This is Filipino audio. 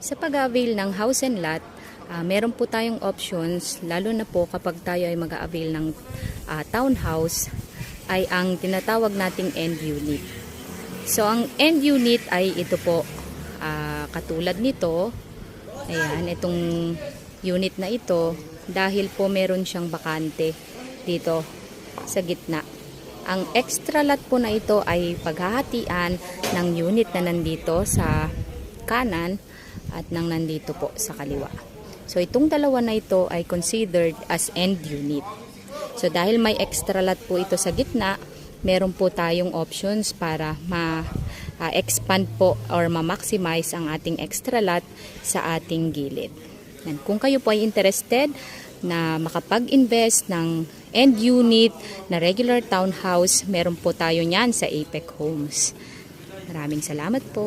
Sa pag-avail ng house and lot, meron po tayong options, lalo na po kapag tayo ay mag-avail ng townhouse, ay ang tinatawag nating end unit. So, ang end unit ay ito po, katulad nito, ayan, itong unit na ito, dahil po meron siyang bakante dito sa gitna. Ang extra lot po na ito ay paghahatian ng unit na nandito sa kanan at nang nandito po sa kaliwa. So itong dalawa na ito ay considered as end unit. So dahil may extra lot po ito sa gitna, meron po tayong options para ma-expand po or ma-maximize ang ating extra lot sa ating gilid. Yan. Kung kayo po ay interested na makapag-invest ng end unit na regular townhouse, meron po tayo niyan sa Apex Homes. Maraming salamat po.